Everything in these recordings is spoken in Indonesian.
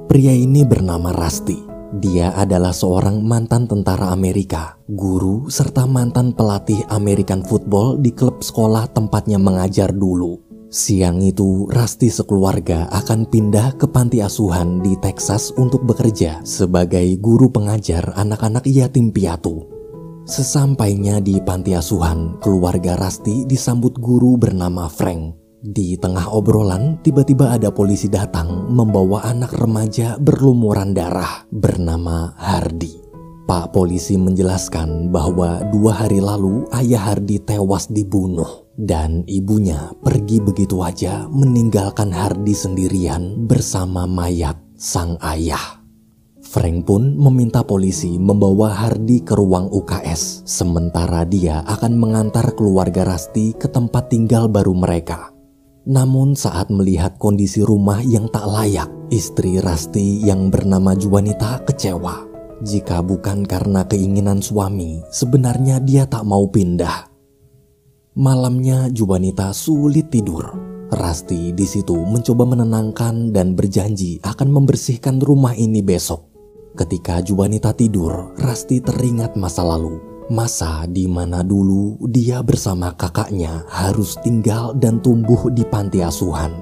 Pria ini bernama Rusty. Dia adalah seorang mantan tentara Amerika, guru, serta mantan pelatih American football di klub sekolah tempatnya mengajar dulu. Siang itu, Rusty sekeluarga akan pindah ke panti asuhan di Texas untuk bekerja sebagai guru pengajar anak-anak yatim piatu. Sesampainya di panti asuhan, keluarga Rusty disambut guru bernama Frank. Di tengah obrolan, tiba-tiba ada polisi datang membawa anak remaja berlumuran darah bernama Hardy. Pak polisi menjelaskan bahwa 2 hari lalu ayah Hardy tewas dibunuh dan ibunya pergi begitu aja meninggalkan Hardy sendirian bersama mayat sang ayah. Frank pun meminta polisi membawa Hardy ke ruang UKS, sementara dia akan mengantar keluarga Rusty ke tempat tinggal baru mereka. Namun saat melihat kondisi rumah yang tak layak, istri Rusty yang bernama Juanita kecewa. Jika bukan karena keinginan suami, sebenarnya dia tak mau pindah. Malamnya Juanita sulit tidur. Rusty di situ mencoba menenangkan dan berjanji akan membersihkan rumah ini besok. Ketika Juanita tidur, Rusty teringat masa lalu. Masa di mana dulu dia bersama kakaknya harus tinggal dan tumbuh di panti asuhan.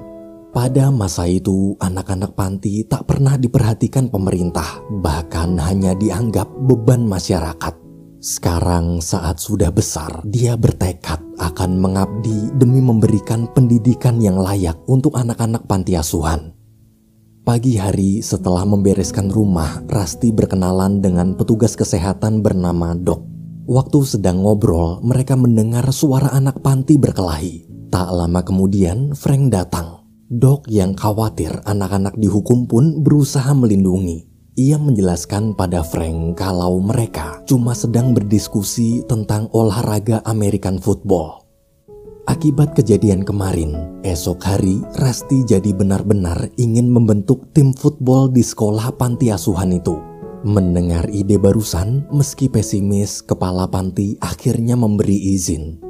Pada masa itu, anak-anak panti tak pernah diperhatikan pemerintah, bahkan hanya dianggap beban masyarakat. Sekarang saat sudah besar, dia bertekad akan mengabdi demi memberikan pendidikan yang layak untuk anak-anak panti asuhan. Pagi hari setelah membereskan rumah, Rusty berkenalan dengan petugas kesehatan bernama Doc. Waktu sedang ngobrol, mereka mendengar suara anak panti berkelahi. Tak lama kemudian, Frank datang. Doc yang khawatir anak-anak dihukum pun berusaha melindungi. Ia menjelaskan pada Frank kalau mereka cuma sedang berdiskusi tentang olahraga American football. Akibat kejadian kemarin, esok hari Rusty jadi benar-benar ingin membentuk tim football di sekolah panti asuhan itu. Mendengar ide barusan, meski pesimis, kepala panti akhirnya memberi izin.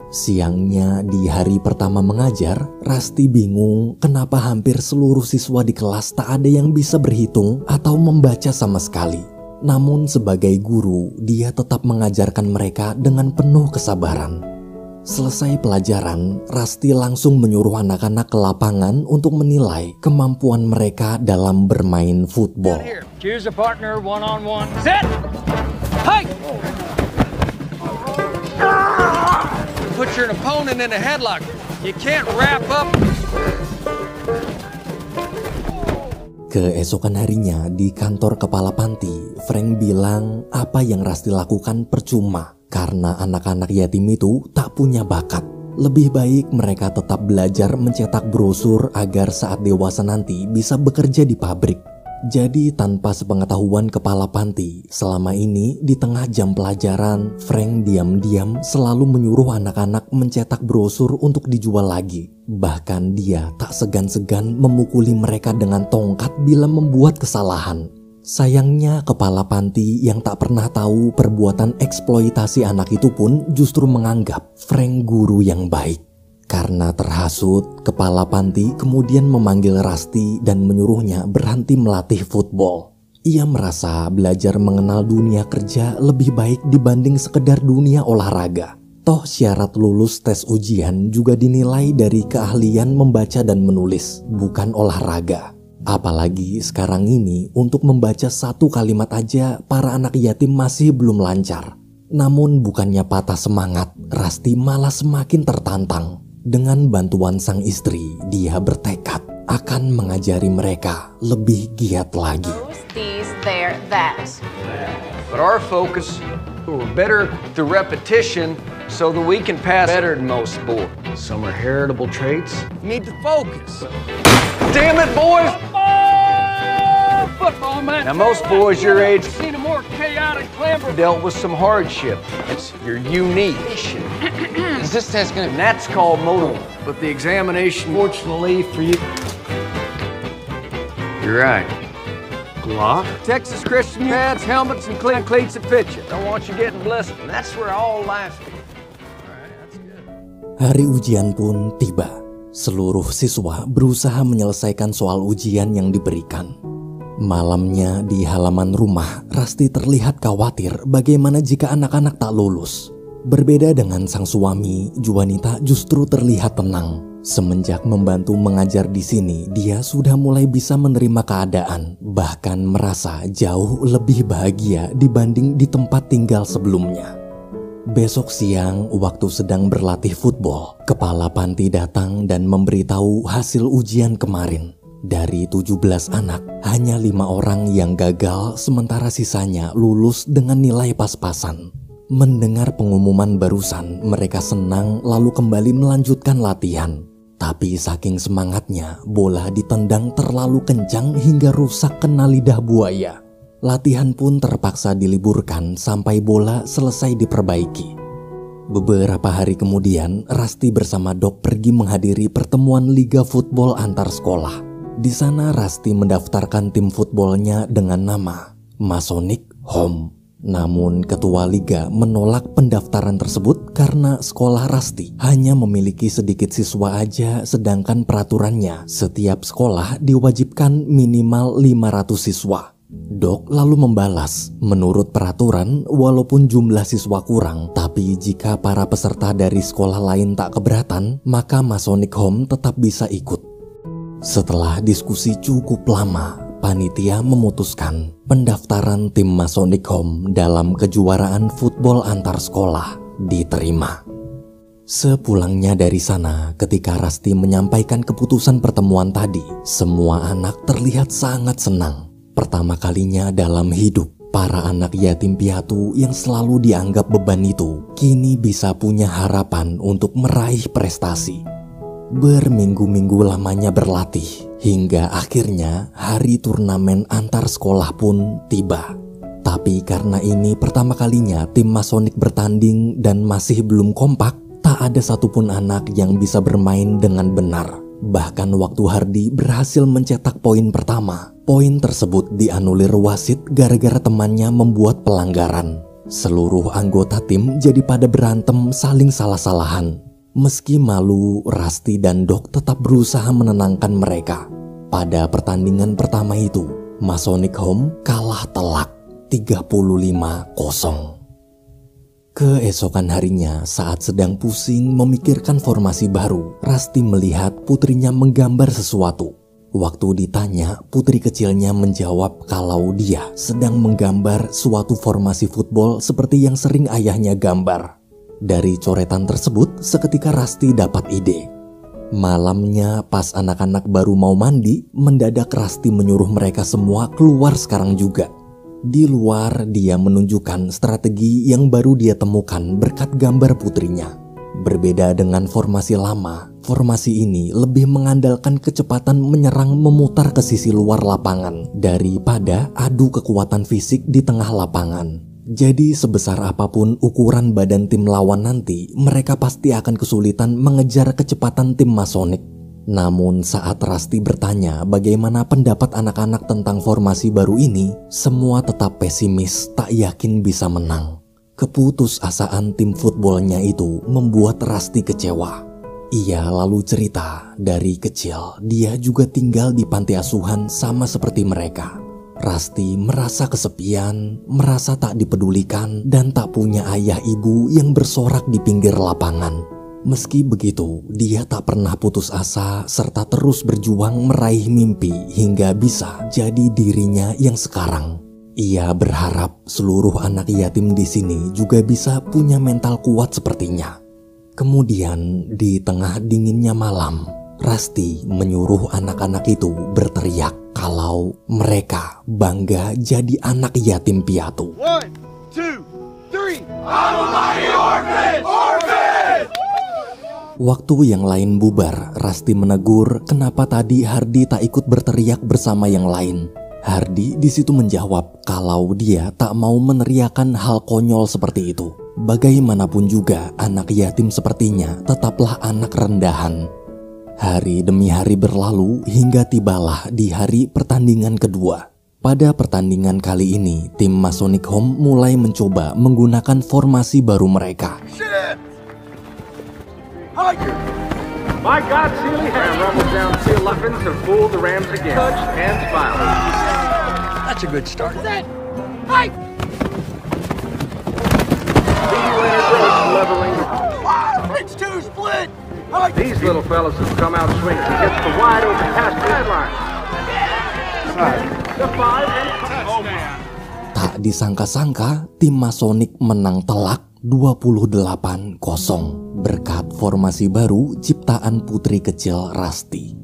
Siangnya di hari pertama mengajar, Rusty bingung kenapa hampir seluruh siswa di kelas tak ada yang bisa berhitung atau membaca sama sekali. Namun sebagai guru, dia tetap mengajarkan mereka dengan penuh kesabaran. Selesai pelajaran, Rusty langsung menyuruh anak-anak ke lapangan untuk menilai kemampuan mereka dalam bermain football. Choose a partner one-on-one. Set! Hike! Put your opponent in a headlock. You can't wrap up. Keesokan harinya di kantor kepala panti, Frank bilang apa yang Rusty lakukan percuma karena anak-anak yatim itu tak punya bakat. Lebih baik mereka tetap belajar mencetak brosur agar saat dewasa nanti bisa bekerja di pabrik. Jadi tanpa sepengetahuan kepala panti, selama ini di tengah jam pelajaran, Frank diam-diam selalu menyuruh anak-anak mencetak brosur untuk dijual lagi. Bahkan dia tak segan-segan memukuli mereka dengan tongkat bila membuat kesalahan. Sayangnya kepala panti yang tak pernah tahu perbuatan eksploitasi anak itu pun justru menganggap Frank guru yang baik. Karena terhasut, kepala panti kemudian memanggil Rusty dan menyuruhnya berhenti melatih football. Ia merasa belajar mengenal dunia kerja lebih baik dibanding sekedar dunia olahraga. Toh syarat lulus tes ujian juga dinilai dari keahlian membaca dan menulis, bukan olahraga. Apalagi sekarang ini untuk membaca 1 kalimat aja para anak yatim masih belum lancar. Namun bukannya patah semangat, Rusty malah semakin tertantang. Dengan bantuan sang istri, dia bertekad akan mengajari mereka lebih giat lagi. These, there, that. But our focus, we're better through repetition so that we can pass better than most boys. Some are heritable traits. You need to focus. Damn it, boys! Football, man. Now, most boys your age seen a more chaotic clamber. dealt with some hardship. You're unique. Is this test gonna? And that's called motor. But the examination, fortunately for you, you're right. Glock? Texas Christian pads, helmets, and clean cleats that fit you. Don't want you getting blistered. And that's where all life is. All right, that's good. Hari ujian pun tiba. Seluruh siswa berusaha menyelesaikan soal ujian yang diberikan. Malamnya di halaman rumah, Rusty terlihat khawatir bagaimana jika anak-anak tak lulus. Berbeda dengan sang suami, Juanita justru terlihat tenang. Semenjak membantu mengajar di sini, dia sudah mulai bisa menerima keadaan, bahkan merasa jauh lebih bahagia dibanding di tempat tinggal sebelumnya. Besok siang, waktu sedang berlatih football, kepala panti datang dan memberitahu hasil ujian kemarin. Dari 17 anak, hanya 5 orang yang gagal, sementara sisanya lulus dengan nilai pas-pasan. Mendengar pengumuman barusan, mereka senang lalu kembali melanjutkan latihan. Tapi saking semangatnya, bola ditendang terlalu kencang hingga rusak kena lidah buaya. Latihan pun terpaksa diliburkan sampai bola selesai diperbaiki. Beberapa hari kemudian, Rusty bersama Doc pergi menghadiri pertemuan Liga Football antar sekolah. Di sana Rusty mendaftarkan tim footballnya dengan nama Masonic Home. Namun ketua liga menolak pendaftaran tersebut karena sekolah Rusty hanya memiliki sedikit siswa aja, sedangkan peraturannya setiap sekolah diwajibkan minimal 500 siswa. Doc lalu membalas, menurut peraturan walaupun jumlah siswa kurang, tapi jika para peserta dari sekolah lain tak keberatan, maka Masonic Home tetap bisa ikut. Setelah diskusi cukup lama, panitia memutuskan pendaftaran tim Masonic Home dalam kejuaraan football antar sekolah diterima. Sepulangnya dari sana, ketika Rusty menyampaikan keputusan pertemuan tadi, semua anak terlihat sangat senang. Pertama kalinya dalam hidup, para anak yatim piatu yang selalu dianggap beban itu kini bisa punya harapan untuk meraih prestasi. Berminggu-minggu lamanya berlatih, hingga akhirnya hari turnamen antar sekolah pun tiba. Tapi karena ini pertama kalinya tim Masonic bertanding dan masih belum kompak, tak ada satupun anak yang bisa bermain dengan benar. Bahkan waktu Hardy berhasil mencetak poin pertama, poin tersebut dianulir wasit gara-gara temannya membuat pelanggaran. Seluruh anggota tim jadi pada berantem saling salah-salahan. Meski malu, Rusty dan Doc tetap berusaha menenangkan mereka. Pada pertandingan pertama itu, Masonic Home kalah telak 35-0. Keesokan harinya, saat sedang pusing memikirkan formasi baru, Rusty melihat putrinya menggambar sesuatu. Waktu ditanya, putri kecilnya menjawab kalau dia sedang menggambar suatu formasi football seperti yang sering ayahnya gambar. Dari coretan tersebut, seketika Rusty dapat ide. Malamnya pas anak-anak baru mau mandi, mendadak Rusty menyuruh mereka semua keluar sekarang juga. Di luar, dia menunjukkan strategi yang baru dia temukan berkat gambar putrinya. Berbeda dengan formasi lama, formasi ini lebih mengandalkan kecepatan menyerang memutar ke sisi luar lapangan daripada adu kekuatan fisik di tengah lapangan. Jadi sebesar apapun ukuran badan tim lawan nanti, mereka pasti akan kesulitan mengejar kecepatan tim Masonic. Namun saat Rusty bertanya bagaimana pendapat anak-anak tentang formasi baru ini, semua tetap pesimis, tak yakin bisa menang. Keputusasaan tim footballnya itu membuat Rusty kecewa. Ia lalu cerita, dari kecil dia juga tinggal di panti asuhan sama seperti mereka. Rusty merasa kesepian, merasa tak dipedulikan, dan tak punya ayah ibu yang bersorak di pinggir lapangan. Meski begitu, dia tak pernah putus asa serta terus berjuang meraih mimpi hingga bisa jadi dirinya yang sekarang. Ia berharap seluruh anak yatim di sini juga bisa punya mental kuat sepertinya. Kemudian, di tengah dinginnya malam, Rusty menyuruh anak-anak itu berteriak kalau mereka bangga jadi anak yatim piatu. 1, 2, 3. I'm a mighty orphan! Orphan! Waktu yang lain bubar, Rusty menegur kenapa tadi Hardy tak ikut berteriak bersama yang lain. Hardy di situ menjawab kalau dia tak mau meneriakan hal konyol seperti itu. Bagaimanapun juga, anak yatim sepertinya tetaplah anak rendahan. Hari demi hari berlalu hingga tibalah di hari pertandingan kedua. Pada pertandingan kali ini, tim Masonic Home mulai mencoba menggunakan formasi baru mereka. My God, Sealy Ram rumbles down to 11 to fool the Rams again. Touch and foul. That's a good start. Mike! Leveling. Blitz 2 split! These little fellas have come out swinging. He gets the wide open pass to that line. The 5 and touchdown. Tak disangka-sangka, tim Masonic menang telak 28-0 berkat formasi baru ciptaan putri kecil Rusty.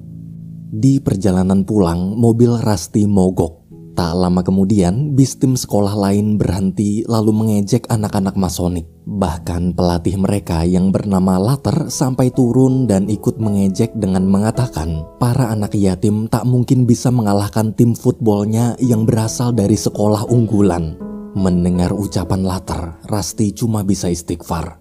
Di perjalanan pulang, mobil Rusty mogok. Tak lama kemudian, bis tim sekolah lain berhenti lalu mengejek anak-anak Masonic. Bahkan pelatih mereka yang bernama Latter sampai turun dan ikut mengejek dengan mengatakan para anak yatim tak mungkin bisa mengalahkan tim footballnya yang berasal dari sekolah unggulan. Mendengar ucapan Latter, Rusty cuma bisa istighfar.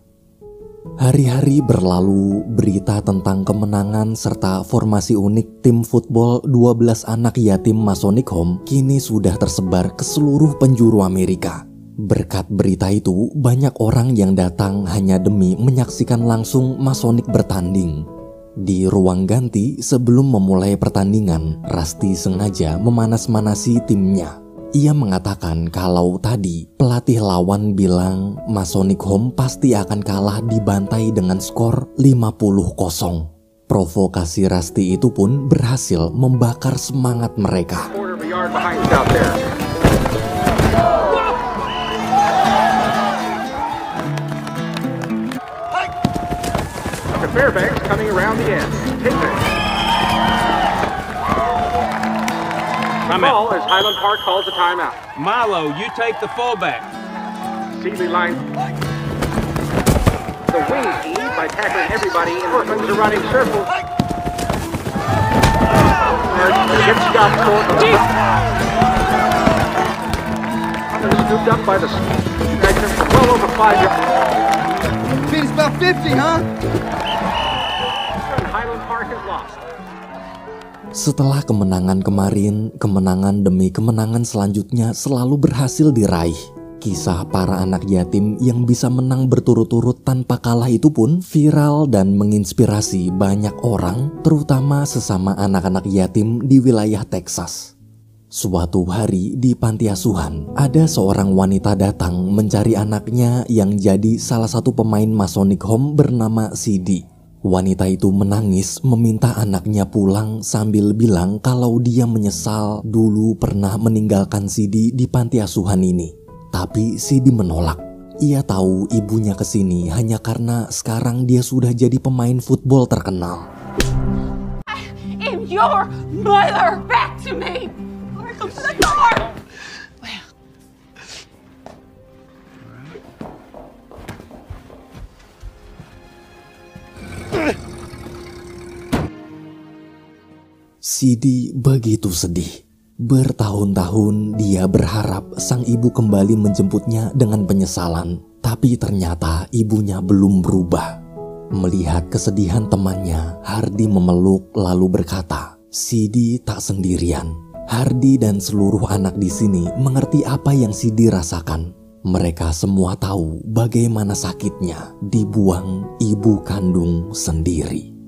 Hari-hari berlalu, berita tentang kemenangan serta formasi unik tim football 12 anak yatim Masonic Home kini sudah tersebar ke seluruh penjuru Amerika. Berkat berita itu, banyak orang yang datang hanya demi menyaksikan langsung Masonic bertanding. Di ruang ganti sebelum memulai pertandingan, Rusty sengaja memanas-manasi timnya. Ia mengatakan kalau tadi pelatih lawan bilang Masonic Home pasti akan kalah dibantai dengan skor 50-0. Provokasi Rusty itu pun berhasil membakar semangat mereka. Fairbanks coming around the end. Take it. Ball as Highland Park calls a timeout. Milo, you take the fullback. Seeley line. The wing team by tackling everybody in Portland's running circle. Gets stopped short. Scooped up by the well over 5 yards. It's about 50, huh? Highland Park is lost. Setelah kemenangan kemarin, kemenangan demi kemenangan selanjutnya selalu berhasil diraih. Kisah para anak yatim yang bisa menang berturut-turut tanpa kalah itu pun viral dan menginspirasi banyak orang, terutama sesama anak-anak yatim di wilayah Texas. Suatu hari di panti asuhan, ada seorang wanita datang mencari anaknya yang jadi salah satu pemain Masonic Home bernama Cindy. Wanita itu menangis meminta anaknya pulang sambil bilang kalau dia menyesal dulu pernah meninggalkan Cindy di panti asuhan ini. Tapi Cindy menolak. Ia tahu ibunya kesini hanya karena sekarang dia sudah jadi pemain football terkenal. And your mother back to me! Come to the door! Cindy begitu sedih. Bertahun-tahun dia berharap sang ibu kembali menjemputnya dengan penyesalan. Tapi ternyata ibunya belum berubah. Melihat kesedihan temannya, Hardy memeluk lalu berkata, Cindy tak sendirian. Hardy dan seluruh anak di sini mengerti apa yang Cindy rasakan. Mereka semua tahu bagaimana sakitnya dibuang ibu kandung sendiri.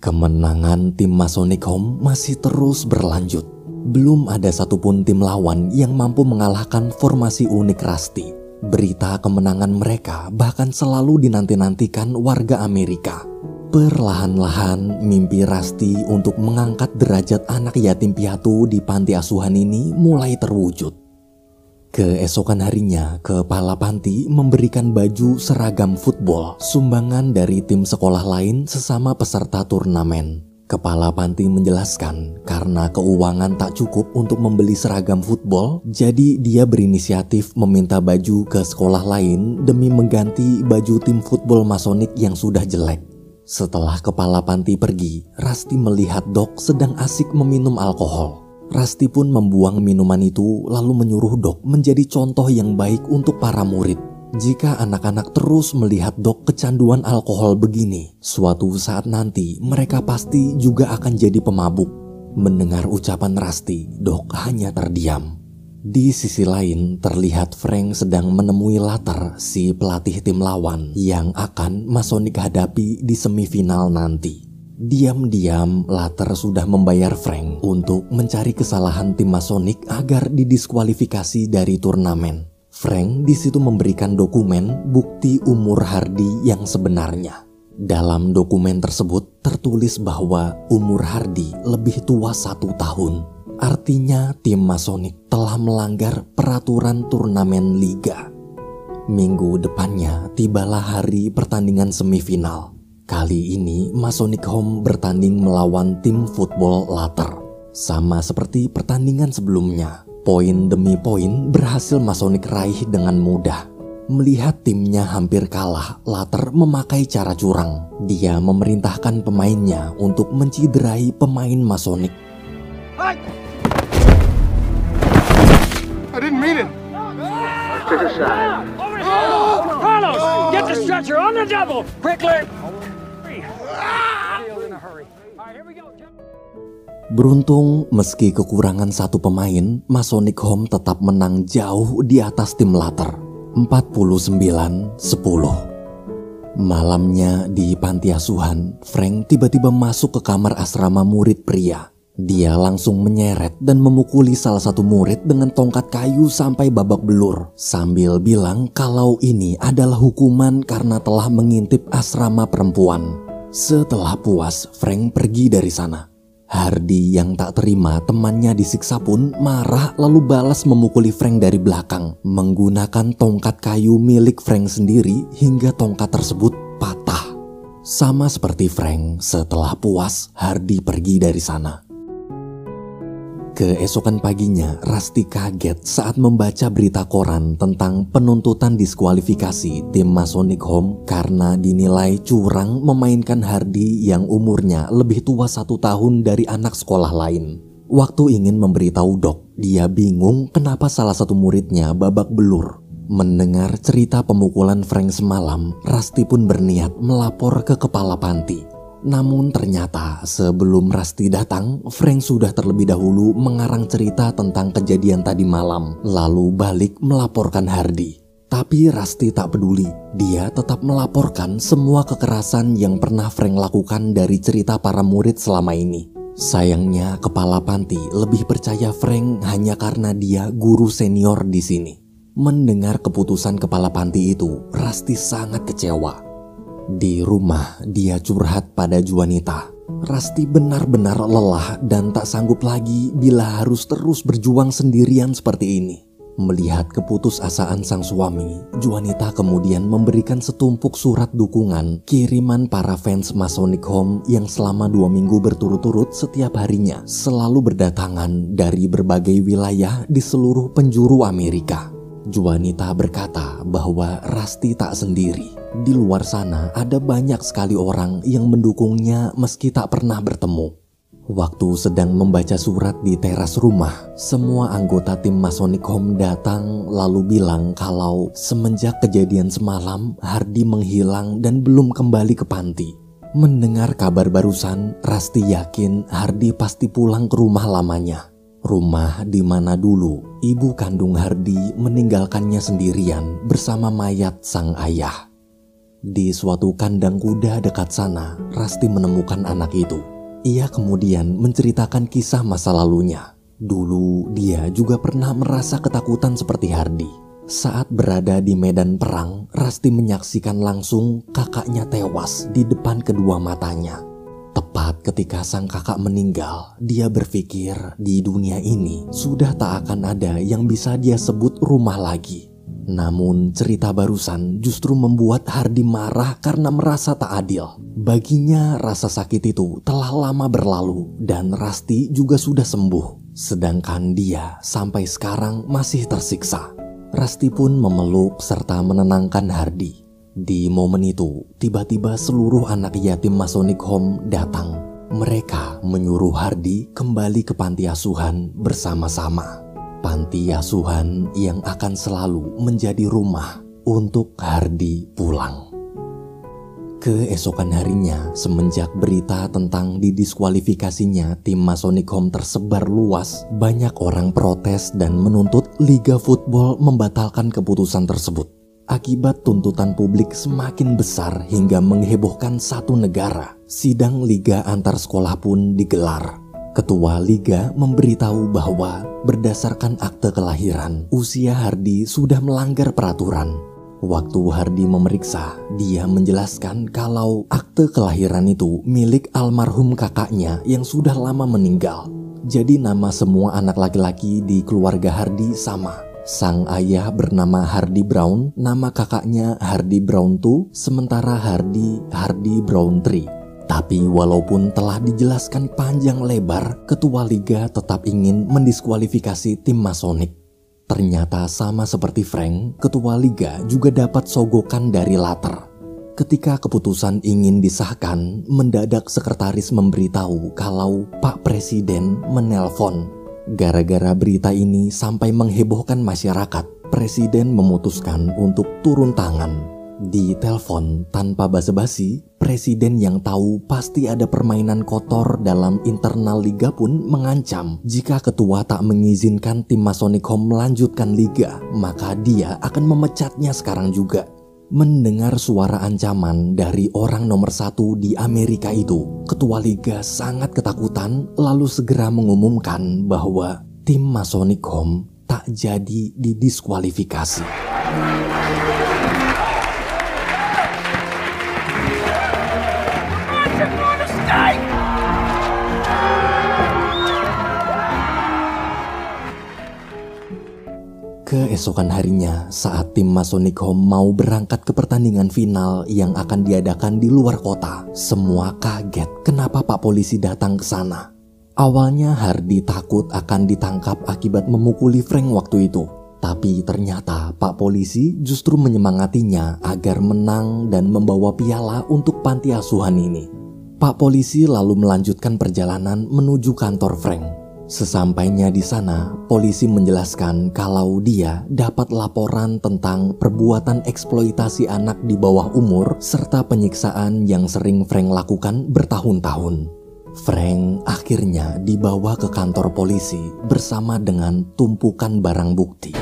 Kemenangan tim Masonic Home masih terus berlanjut. Belum ada satupun tim lawan yang mampu mengalahkan formasi unik Rusty. Berita kemenangan mereka bahkan selalu dinanti-nantikan warga Amerika. Perlahan-lahan mimpi Rusty untuk mengangkat derajat anak yatim piatu di panti asuhan ini mulai terwujud. Keesokan harinya, kepala panti memberikan baju seragam football sumbangan dari tim sekolah lain sesama peserta turnamen. Kepala panti menjelaskan karena keuangan tak cukup untuk membeli seragam football, jadi dia berinisiatif meminta baju ke sekolah lain demi mengganti baju tim football Masonic yang sudah jelek. Setelah kepala panti pergi, Rusty melihat Doc sedang asik meminum alkohol. Rusty pun membuang minuman itu lalu menyuruh Doc menjadi contoh yang baik untuk para murid. Jika anak-anak terus melihat Doc kecanduan alkohol begini, suatu saat nanti mereka pasti juga akan jadi pemabuk. Mendengar ucapan Rusty, Doc hanya terdiam. Di sisi lain, terlihat Frank sedang menemui Latter, si pelatih tim lawan yang akan Masonic hadapi di semifinal nanti. Diam-diam Latter sudah membayar Frank untuk mencari kesalahan tim Masonic agar didiskualifikasi dari turnamen. Frank di situ memberikan dokumen bukti umur Hardy yang sebenarnya. Dalam dokumen tersebut tertulis bahwa umur Hardy lebih tua 1 tahun. Artinya tim Masonic telah melanggar peraturan turnamen liga. Minggu depannya tibalah hari pertandingan semifinal. Kali ini Masonic Home bertanding melawan tim football Latter. Sama seperti pertandingan sebelumnya, poin demi poin berhasil Masonic raih dengan mudah. Melihat timnya hampir kalah, Latter memakai cara curang. Dia memerintahkan pemainnya untuk menciderai pemain Masonic. I didn't mean it. To the side. Carlos, get the stretcher on the double. Quickly. Beruntung meski kekurangan 1 pemain, Masonic Home tetap menang jauh di atas tim Latter, 49-10. Malamnya di panti asuhan, Frank tiba-tiba masuk ke kamar asrama murid pria. Dia langsung menyeret dan memukuli salah satu murid dengan tongkat kayu sampai babak belur, sambil bilang kalau ini adalah hukuman karena telah mengintip asrama perempuan. Setelah puas, Frank pergi dari sana. Hardy yang tak terima temannya disiksa pun marah lalu balas memukuli Frank dari belakang menggunakan tongkat kayu milik Frank sendiri hingga tongkat tersebut patah. Sama seperti Frank, setelah puas, Hardy pergi dari sana. Keesokan paginya, Rusty kaget saat membaca berita koran tentang penuntutan diskualifikasi tim Masonic Home karena dinilai curang memainkan Hardy yang umurnya lebih tua 1 tahun dari anak sekolah lain. Waktu ingin memberitahu Doc, dia bingung kenapa salah satu muridnya babak belur. Mendengar cerita pemukulan Frank semalam, Rusty pun berniat melapor ke kepala panti. Namun ternyata sebelum Rusty datang, Frank sudah terlebih dahulu mengarang cerita tentang kejadian tadi malam, lalu balik melaporkan Hardy. Tapi Rusty tak peduli, dia tetap melaporkan semua kekerasan yang pernah Frank lakukan dari cerita para murid selama ini. Sayangnya kepala panti lebih percaya Frank hanya karena dia guru senior di sini. Mendengar keputusan kepala panti itu, Rusty sangat kecewa. Di rumah, dia curhat pada Juanita. Rusty benar-benar lelah dan tak sanggup lagi bila harus terus berjuang sendirian seperti ini. Melihat keputusasaan sang suami, Juanita kemudian memberikan setumpuk surat dukungan kiriman para fans Masonic Home yang selama 2 minggu berturut-turut setiap harinya selalu berdatangan dari berbagai wilayah di seluruh penjuru Amerika. Juanita berkata bahwa Rusty tak sendiri. Di luar sana ada banyak sekali orang yang mendukungnya meski tak pernah bertemu. Waktu sedang membaca surat di teras rumah, semua anggota tim Masonic Home datang lalu bilang kalau semenjak kejadian semalam Hardy menghilang dan belum kembali ke panti. Mendengar kabar barusan, Rusty yakin Hardy pasti pulang ke rumah lamanya. Rumah di mana dulu ibu kandung Hardy meninggalkannya sendirian bersama mayat sang ayah. Di suatu kandang kuda dekat sana, Rusty menemukan anak itu. Ia kemudian menceritakan kisah masa lalunya. Dulu dia juga pernah merasa ketakutan seperti Hardy. Saat berada di medan perang, Rusty menyaksikan langsung kakaknya tewas di depan kedua matanya. Tepat ketika sang kakak meninggal, dia berpikir di dunia ini sudah tak akan ada yang bisa dia sebut rumah lagi. Namun cerita barusan justru membuat Hardy marah karena merasa tak adil. Baginya rasa sakit itu telah lama berlalu dan Rusty juga sudah sembuh. Sedangkan dia sampai sekarang masih tersiksa. Rusty pun memeluk serta menenangkan Hardy. Di momen itu, tiba-tiba seluruh anak yatim Masonic Home datang. Mereka menyuruh Hardy kembali ke panti asuhan bersama-sama. Panti asuhan yang akan selalu menjadi rumah untuk Hardy pulang. Keesokan harinya, semenjak berita tentang didiskualifikasinya tim Masonic Home tersebar luas, banyak orang protes dan menuntut Liga Football membatalkan keputusan tersebut. Akibat tuntutan publik semakin besar hingga menghebohkan satu negara, sidang liga antar sekolah pun digelar. Ketua liga memberitahu bahwa berdasarkan akte kelahiran, usia Hardy sudah melanggar peraturan. Waktu Hardy memeriksa, dia menjelaskan kalau akte kelahiran itu milik almarhum kakaknya yang sudah lama meninggal. Jadi nama semua anak laki-laki di keluarga Hardy sama. Sang ayah bernama Hardy Brown, nama kakaknya Hardy Brown II, sementara Hardy Brown III. Tapi walaupun telah dijelaskan panjang lebar, ketua liga tetap ingin mendiskualifikasi tim Masonic. Ternyata sama seperti Frank, ketua liga juga dapat sogokan dari latar. Ketika keputusan ingin disahkan, mendadak sekretaris memberitahu kalau Pak Presiden menelpon. Gara-gara berita ini sampai menghebohkan masyarakat, Presiden memutuskan untuk turun tangan. Di telepon tanpa basa-basi, Presiden yang tahu pasti ada permainan kotor dalam internal liga pun mengancam jika ketua tak mengizinkan tim Masonic Home melanjutkan liga, maka dia akan memecatnya sekarang juga. Mendengar suara ancaman dari orang nomor 1 di Amerika itu, ketua liga sangat ketakutan lalu segera mengumumkan bahwa tim Masonic Home tak jadi didiskualifikasi. Keesokan harinya, saat tim Masonic Home mau berangkat ke pertandingan final yang akan diadakan di luar kota, semua kaget kenapa Pak Polisi datang ke sana. Awalnya Hardy takut akan ditangkap akibat memukuli Frank waktu itu. Tapi ternyata Pak Polisi justru menyemangatinya agar menang dan membawa piala untuk panti asuhan ini. Pak Polisi lalu melanjutkan perjalanan menuju kantor Frank. Sesampainya di sana, polisi menjelaskan kalau dia dapat laporan tentang perbuatan eksploitasi anak di bawah umur serta penyiksaan yang sering Frank lakukan bertahun-tahun. Frank akhirnya dibawa ke kantor polisi bersama dengan tumpukan barang bukti.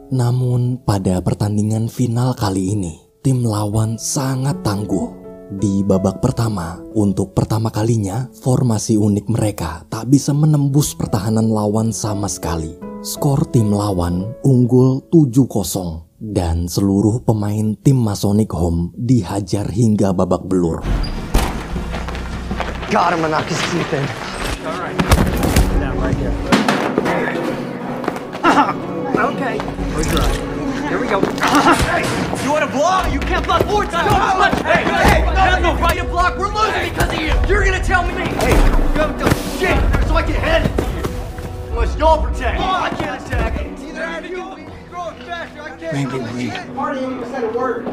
Namun pada pertandingan final kali ini, tim lawan sangat tangguh. Di babak pertama, untuk pertama kalinya, formasi unik mereka tak bisa menembus pertahanan lawan sama sekali. Skor tim lawan unggul 7-0 dan seluruh pemain tim Masonic Home dihajar hingga babak belur. God, I'm gonna knock his teeth in. All right. Now, right here. Okay. We're dry. Here we go. Hey, you want to block? You can't block 4 times. Hey, no, right, you block. We're losing because of you. You're gonna tell me. Hey, you haven't done shit, so I can hand it to you. Unless y'all protect. Oh, I can't attack. It's either have you throw it faster. I can't. Maybe we. Marty ain't even said a word.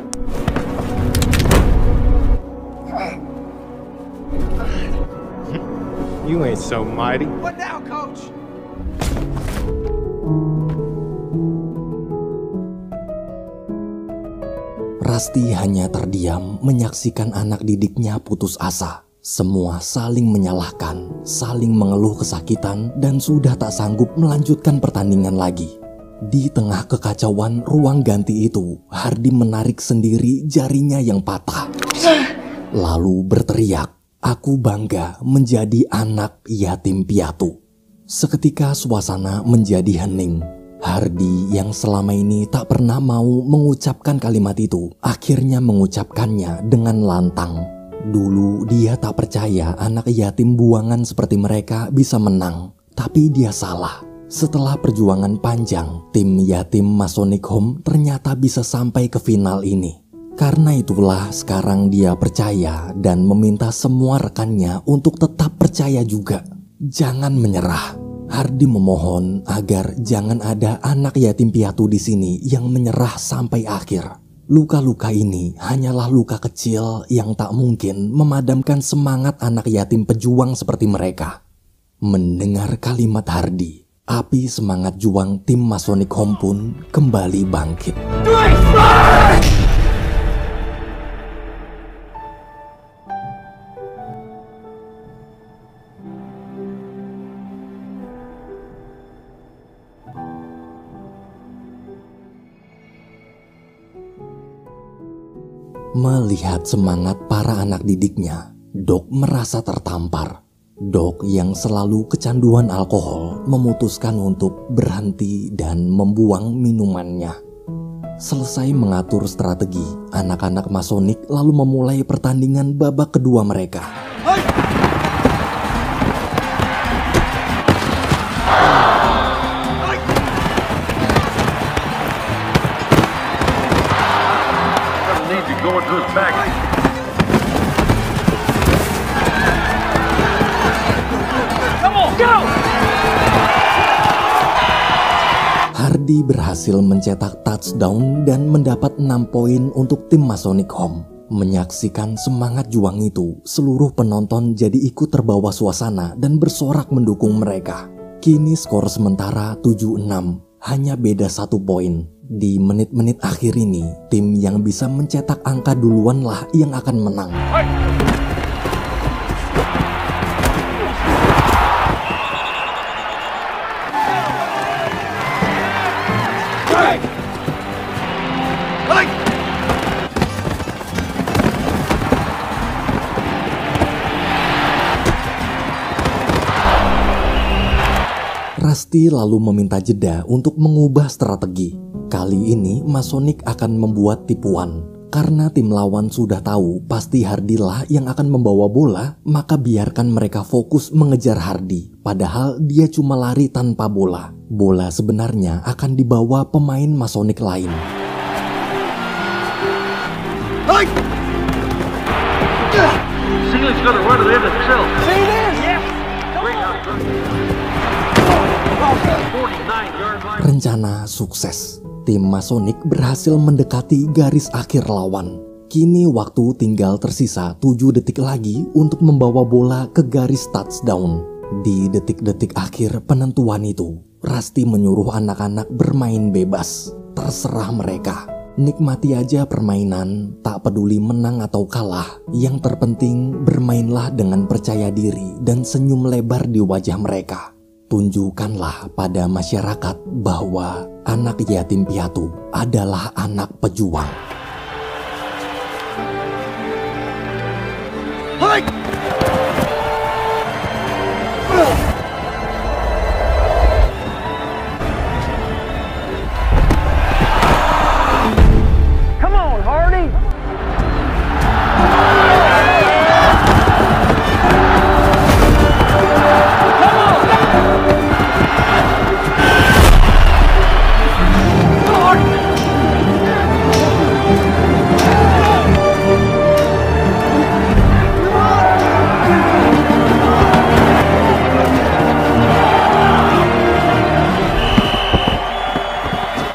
You ain't so mighty. What now, coach? Rusty hanya terdiam menyaksikan anak didiknya putus asa. Semua saling menyalahkan, saling mengeluh kesakitan, dan sudah tak sanggup melanjutkan pertandingan lagi. Di tengah kekacauan ruang ganti itu, Hardy menarik sendiri jarinya yang patah. Lalu berteriak, "Aku bangga menjadi anak yatim piatu." Seketika suasana menjadi hening. Hardy yang selama ini tak pernah mau mengucapkan kalimat itu, akhirnya mengucapkannya dengan lantang. Dulu dia tak percaya anak yatim buangan seperti mereka bisa menang, tapi dia salah. Setelah perjuangan panjang, tim yatim Masonic Home ternyata bisa sampai ke final ini. Karena itulah sekarang dia percaya dan meminta semua rekannya untuk tetap percaya juga. Jangan menyerah. Hardy memohon agar jangan ada anak yatim piatu di sini yang menyerah sampai akhir. Luka-luka ini hanyalah luka kecil yang tak mungkin memadamkan semangat anak yatim pejuang seperti mereka. Mendengar kalimat Hardy, api semangat juang tim Masonic Home pun kembali bangkit. Melihat semangat para anak didiknya, Doc merasa tertampar. Doc yang selalu kecanduan alkohol memutuskan untuk berhenti dan membuang minumannya. Selesai mengatur strategi, anak-anak Masonic lalu memulai pertandingan babak kedua mereka. Hardy berhasil mencetak touchdown dan mendapat 6 poin untuk tim Masonic Home. Menyaksikan semangat juang itu, seluruh penonton jadi ikut terbawa suasana dan bersorak mendukung mereka. Kini skor sementara 7-6, hanya beda 1 poin. Di menit-menit akhir ini, tim yang bisa mencetak angka duluan lah yang akan menang. Rusty lalu meminta jeda untuk mengubah strategi. Kali ini Masonic akan membuat tipuan. Karena tim lawan sudah tahu pasti Hardy lah yang akan membawa bola, maka biarkan mereka fokus mengejar Hardy. Padahal dia cuma lari tanpa bola. Bola sebenarnya akan dibawa pemain Masonic lain. Rencana sukses. Tim Masonic berhasil mendekati garis akhir lawan. Kini waktu tinggal tersisa 7 detik lagi untuk membawa bola ke garis touchdown. Di detik-detik akhir penentuan itu, Rusty menyuruh anak-anak bermain bebas. Terserah mereka. Nikmati aja permainan, tak peduli menang atau kalah. Yang terpenting bermainlah dengan percaya diri dan senyum lebar di wajah mereka. Tunjukkanlah pada masyarakat bahwa anak yatim piatu adalah anak pejuang. Come on, Hardy!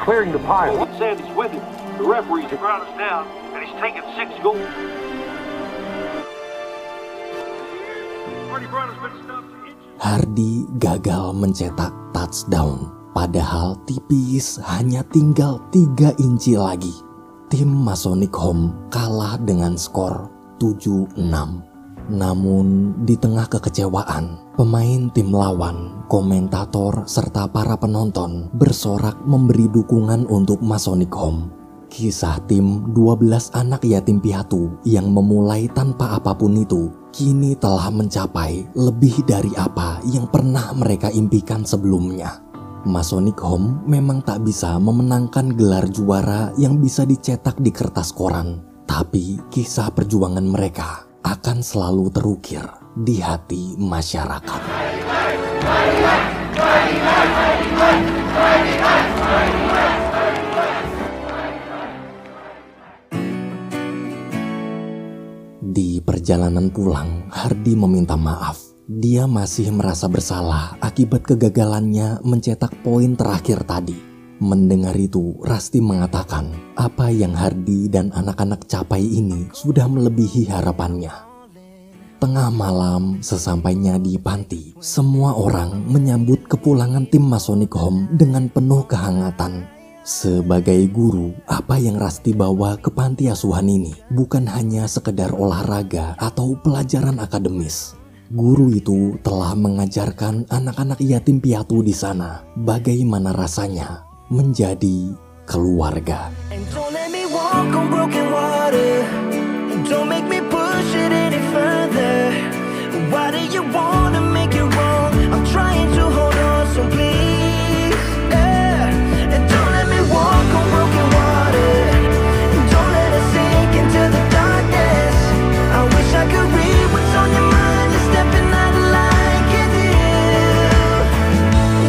Clearing the pile. Sandy's with him. The referees have brought us down, and he's taken 6 goals. Hardy gagal mencetak touchdown. Padahal tipis hanya tinggal 3 inci lagi. Tim Masonic Home kalah dengan skor 7-6. Namun di tengah kekecewaan, pemain tim lawan, komentator, serta para penonton bersorak memberi dukungan untuk Masonic Home. Kisah tim 12 anak yatim piatu yang memulai tanpa apapun itu kini telah mencapai lebih dari apa yang pernah mereka impikan sebelumnya. Masonic Home memang tak bisa memenangkan gelar juara yang bisa dicetak di kertas koran, tapi kisah perjuangan mereka akan selalu terukir di hati masyarakat. Di perjalanan pulang, Hardy meminta maaf. Dia masih merasa bersalah akibat kegagalannya mencetak poin terakhir tadi. Mendengar itu, Rusty mengatakan apa yang Hardy dan anak-anak capai ini sudah melebihi harapannya. Tengah malam, sesampainya di panti, semua orang menyambut kepulangan tim Masonic Home dengan penuh kehangatan. Sebagai guru, apa yang Rusty bawa ke panti asuhan ini bukan hanya sekedar olahraga atau pelajaran akademis. Guru itu telah mengajarkan anak-anak yatim piatu di sana bagaimana rasanya menjadi keluarga. And don't let me walk on broken water. Don't make me push it any further. Why do you wanna make it wrong? I'm trying to hold on, so please, yeah. And don't let me walk on broken water. Don't let us sink into the darkness. I wish I could read what's on your mind. You're stepping out of line, can't deal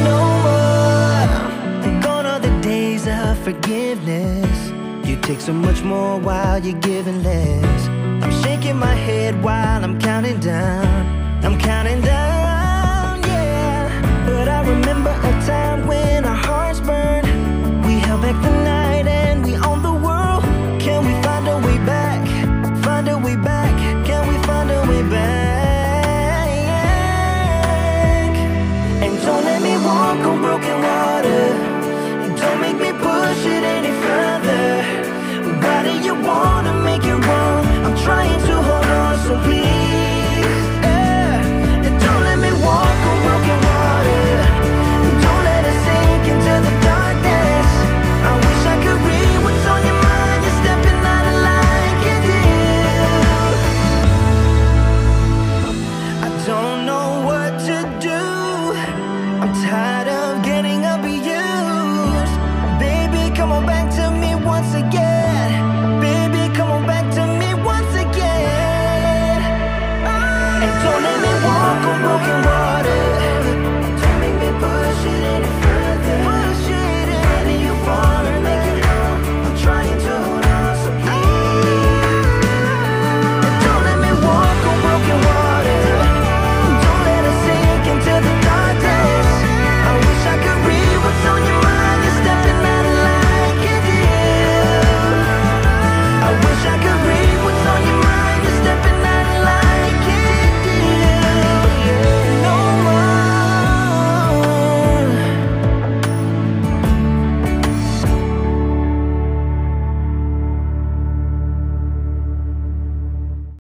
no more. Gone are the days of forgiveness. You take so much more while you're giving less. I'm shaking my head while I'm counting down. I'm counting down, yeah. But I remember a time when our hearts burned. We held back the night and we owned the world. Can we find a way back? Find a way back. Can we find a way back? And don't let me walk on broken water. Don't make me push it any further. Why do you wanna make it wrong? I'm trying to hold on, so please.